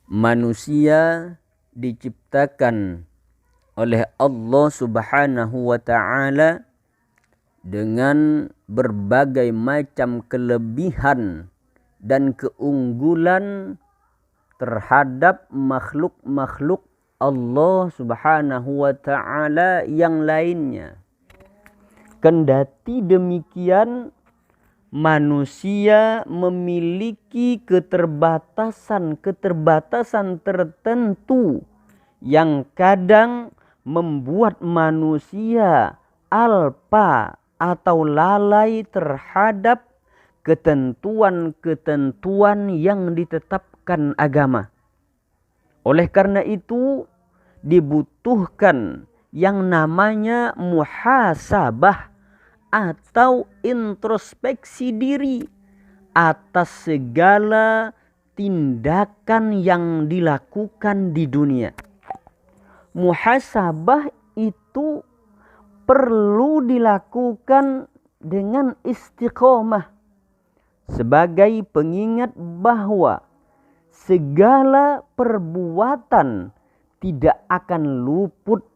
Manusia diciptakan oleh Allah Subhanahu wa ta'ala dengan berbagai macam kelebihan dan keunggulan terhadap makhluk-makhluk Allah Subhanahu wa ta'ala yang lainnya. Kendati demikian, manusia memiliki keterbatasan tertentu yang kadang membuat manusia alpa atau lalai terhadap ketentuan-ketentuan yang ditetapkan agama. Oleh karena itu dibutuhkan yang namanya muhasabah atau introspeksi diri atas segala tindakan yang dilakukan di dunia. Muhasabah itu perlu dilakukan dengan istiqomah sebagai pengingat bahwa segala perbuatan tidak akan luput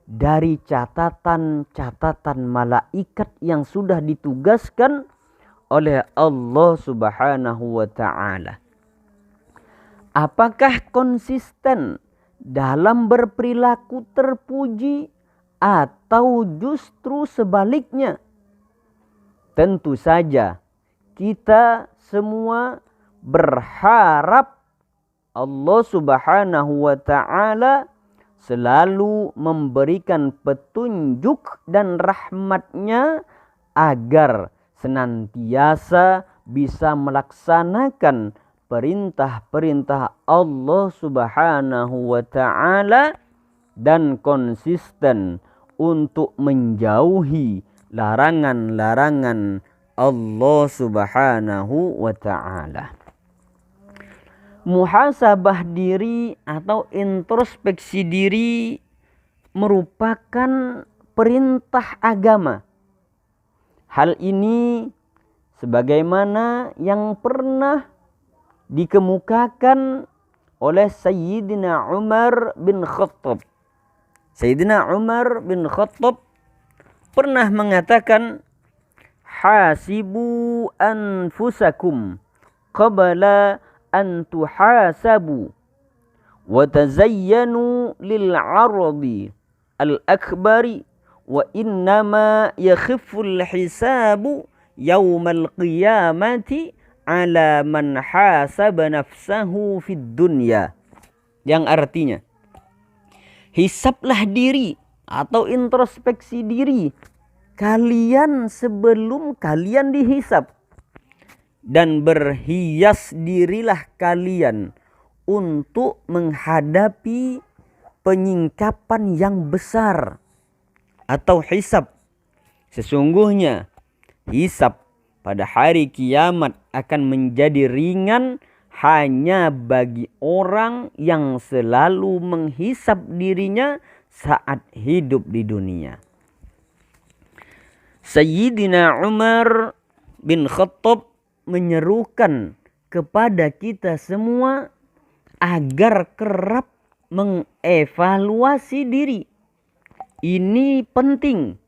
dari catatan-catatan malaikat yang sudah ditugaskan oleh Allah Subhanahu wa ta'ala. Apakah konsisten dalam berperilaku terpuji atau justru sebaliknya? Tentu saja kita semua berharap Allah Subhanahu wa ta'ala selalu memberikan petunjuk dan rahmat-Nya agar senantiasa bisa melaksanakan perintah-perintah Allah Subhanahu wa ta'ala dan konsisten untuk menjauhi larangan-larangan Allah Subhanahu wa ta'ala. Muhasabah diri atau introspeksi diri merupakan perintah agama. Hal ini sebagaimana yang pernah dikemukakan oleh Sayyidina Umar bin Khattab. Sayyidina Umar bin Khattab pernah mengatakan, hasibu anfusakum qabla an tuhasabu wa tazayyanu lil 'aradi al akbari wa innama yakhiful hisabu yaumal qiyamati ala man hasaba nafsahu fid dunya. Yang artinya, hisablah diri atau introspeksi diri kalian sebelum kalian dihisab, dan berhias dirilah kalian untuk menghadapi penyingkapan yang besar atau hisab. Sesungguhnya hisab pada hari kiamat akan menjadi ringan hanya bagi orang yang selalu menghisab dirinya saat hidup di dunia. Sayyidina Umar bin Khattab menyerukan kepada kita semua agar kerap mengevaluasi diri. Ini penting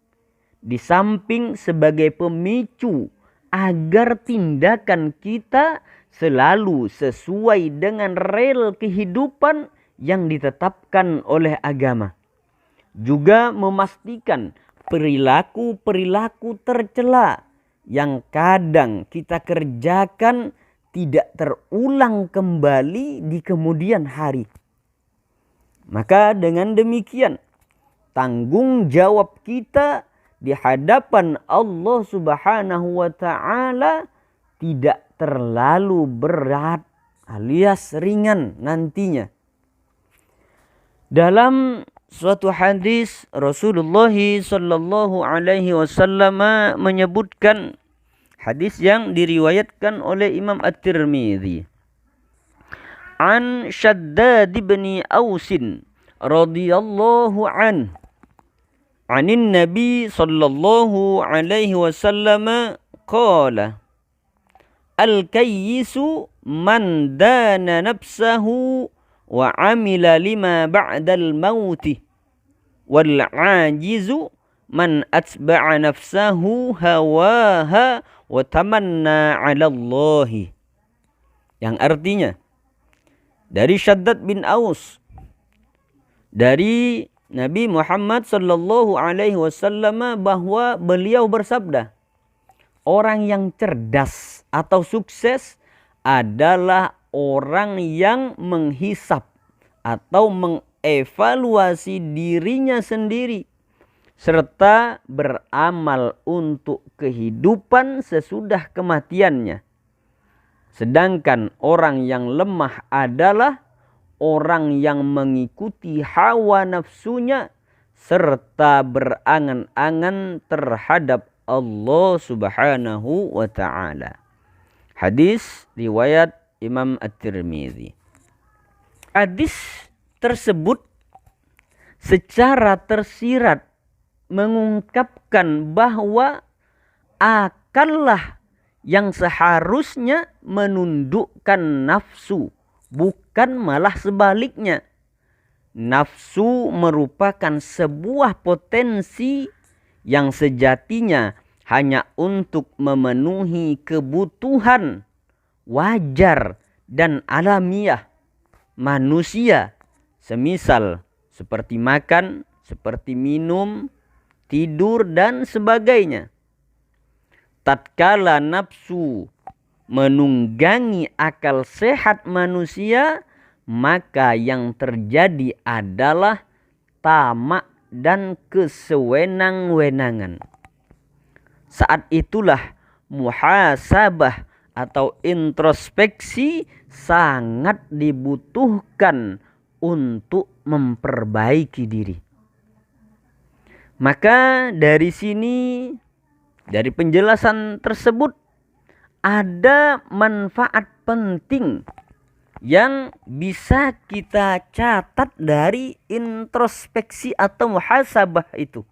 di samping sebagai pemicu agar tindakan kita selalu sesuai dengan rel kehidupan yang ditetapkan oleh agama. Juga memastikan perilaku-perilaku tercela yang kadang kita kerjakan tidak terulang kembali di kemudian hari. Maka dengan demikian, tanggung jawab kita di hadapan Allah Subhanahu wa ta'ala tidak terlalu berat alias ringan nantinya. Dalam suatu hadis Rasulullah sallallahu alaihi wasallam menyebutkan, hadis yang diriwayatkan oleh Imam At-Tirmidzi, an Shaddad bin Ausin radhiyallahu an anin Nabi sallallahu alaihi wasallam qala, al-kayyisu man dana nafsahu wa amila lima ba'dal mauti wal ajizu man atba'a nafsahu hawaha wa tamanna 'ala Allah. Yang artinya dari Syaddad bin Aus dari Nabi Muhammad sallallahu alaihi wasallam bahwa beliau bersabda, orang yang cerdas atau sukses adalah orang yang menghisap atau mengevaluasi dirinya sendiri serta beramal untuk kehidupan sesudah kematiannya. Sedangkan orang yang lemah adalah orang yang mengikuti hawa nafsunya serta berangan-angan terhadap Allah Subhanahu wa ta'ala. Hadis riwayat Imam At-Tirmidzi. Hadis tersebut secara tersirat mengungkapkan bahwa akallah yang seharusnya menundukkan nafsu, bukan malah sebaliknya. Nafsu merupakan sebuah potensi yang sejatinya hanya untuk memenuhi kebutuhan wajar dan alamiah manusia, semisal seperti makan, seperti minum, tidur, dan sebagainya. Tatkala nafsu menunggangi akal sehat manusia, maka yang terjadi adalah tamak dan kesewenang-wenangan. Saat itulah muhasabah atau introspeksi sangat dibutuhkan untuk memperbaiki diri. Maka dari sini, dari penjelasan tersebut, ada manfaat penting yang bisa kita catat dari introspeksi atau muhasabah itu.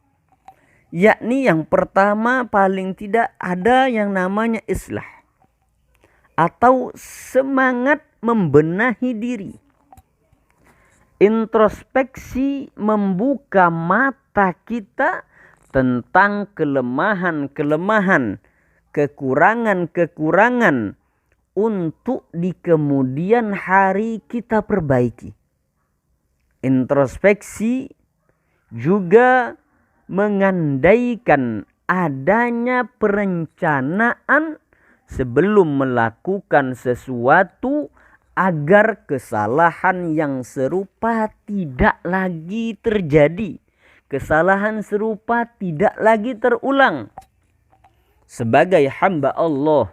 Yakni yang pertama, paling tidak ada yang namanya islah atau semangat membenahi diri. Introspeksi membuka mata kita tentang kelemahan-kelemahan, kekurangan-kekurangan untuk di kemudian hari kita perbaiki. Introspeksi juga mengandaikan adanya perencanaan sebelum melakukan sesuatu agar kesalahan yang serupa tidak lagi terjadi. Kesalahan serupa tidak lagi terulang. Sebagai hamba Allah,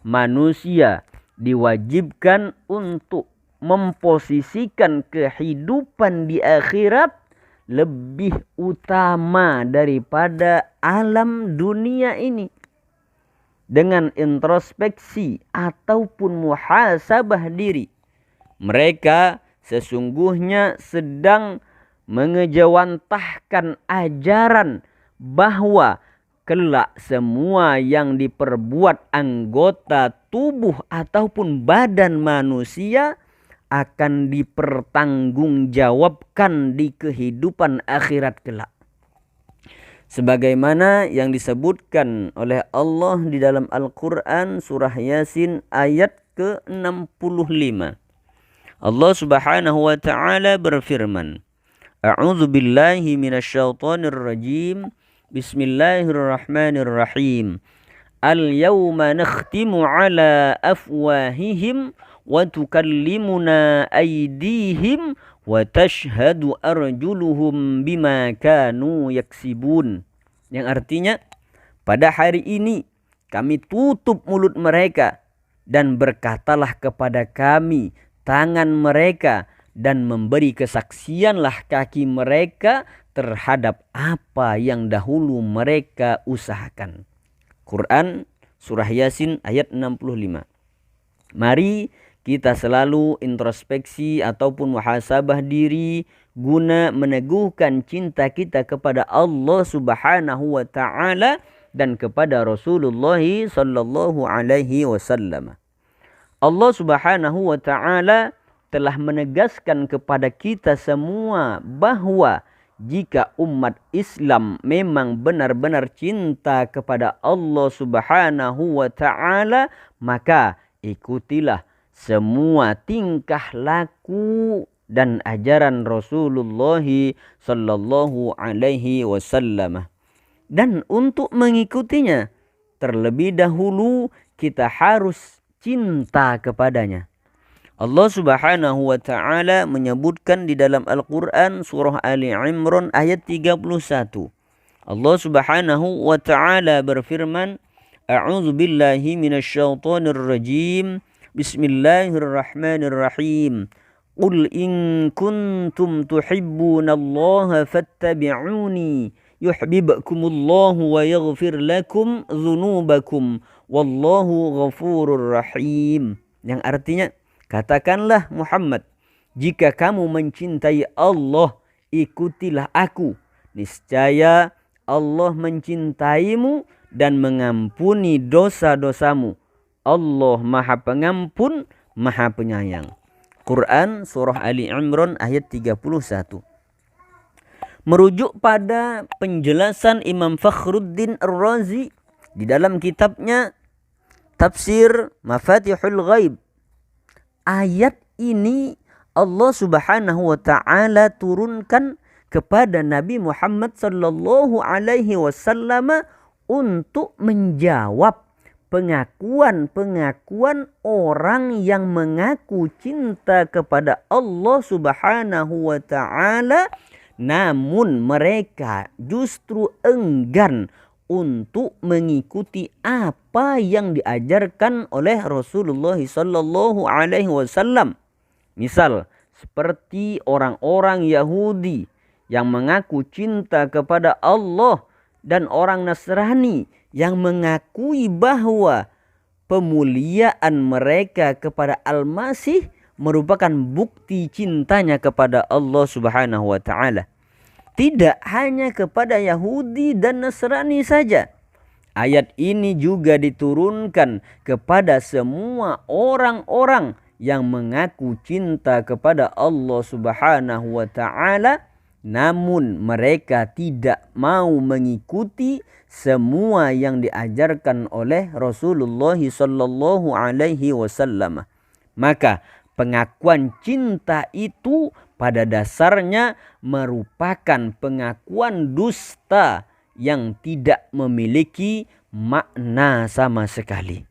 manusia diwajibkan untuk memposisikan kehidupan di akhirat lebih utama daripada alam dunia ini. Dengan introspeksi ataupun muhasabah diri, mereka sesungguhnya sedang mengejawantahkan ajaran bahwa kelak semua yang diperbuat anggota tubuh ataupun badan manusia akan dipertanggungjawabkan di kehidupan akhirat kelak. Sebagaimana yang disebutkan oleh Allah di dalam Al-Quran surah Yasin ayat ke-65. Allah Subhanahu wa ta'ala berfirman, A'udzu billahi minasyaitonir rajim. Bismillahirrahmanirrahim. Al-yawma nakhtimu ala afwahihim wa tukallimuna aydihim wa tashhadu arjuluhum bima kanu yaksibun. Yang artinya, pada hari ini kami tutup mulut mereka dan berkatalah kepada kami tangan mereka, dan memberi kesaksianlah kaki mereka terhadap apa yang dahulu mereka usahakan. Quran surah Yasin ayat 65. Mari kita selalu introspeksi ataupun muhasabah diri guna meneguhkan cinta kita kepada Allah Subhanahu wa ta'ala dan kepada Rasulullah sallallahu alaihi wasallam. Allah Subhanahu wa ta'ala telah menegaskan kepada kita semua bahwa jika umat Islam memang benar-benar cinta kepada Allah Subhanahu wa Ta'ala, maka ikutilah semua tingkah laku dan ajaran Rasulullah sallallahu alaihi wasallam. Dan untuk mengikutinya, terlebih dahulu kita harus cinta kepadanya. Allah Subhanahu wa Ta'ala menyebutkan di dalam Al-Quran surah Ali Imran ayat 31. Allah Subhanahu wa Ta'ala berfirman, A'udzu billahi minasyaitonir rajim. Bismillahirrahmanirrahim. Qul in kuntum tuhibbunallaha fattabi'uni yuhibbukumullahu wa yaghfir lakum dzunubakum wallahu ghafurur rahim. Yang artinya, katakanlah Muhammad, jika kamu mencintai Allah, ikutilah aku. Niscaya Allah mencintaimu dan mengampuni dosa-dosamu. Allah Maha Pengampun, Maha Penyayang. Quran Surah Ali Imran ayat 31. Merujuk pada penjelasan Imam Fakhruddin Ar-Razi di dalam kitabnya Tafsir Mafatihul Ghaib, ayat ini Allah Subhanahu wa Ta'ala turunkan kepada Nabi Muhammad sallallahu alaihi wasallam untuk menjawab pengakuan-pengakuan orang yang mengaku cinta kepada Allah Subhanahu wa Ta'ala, namun mereka justru enggan untuk mengikuti apa yang diajarkan oleh Rasulullah sallallahu alaihi wasallam. Misal seperti orang-orang Yahudi yang mengaku cinta kepada Allah dan orang Nasrani yang mengakui bahwa pemuliaan mereka kepada Al-Masih merupakan bukti cintanya kepada Allah Subhanahu wa Ta'ala. Tidak hanya kepada Yahudi dan Nasrani saja. Ayat ini juga diturunkan kepada semua orang-orang yang mengaku cinta kepada Allah Subhanahu wa Ta'ala, namun mereka tidak mau mengikuti semua yang diajarkan oleh Rasulullah sallallahu alaihi wasallam. Maka pengakuan cinta itu pada dasarnya merupakan pengakuan dusta yang tidak memiliki makna sama sekali.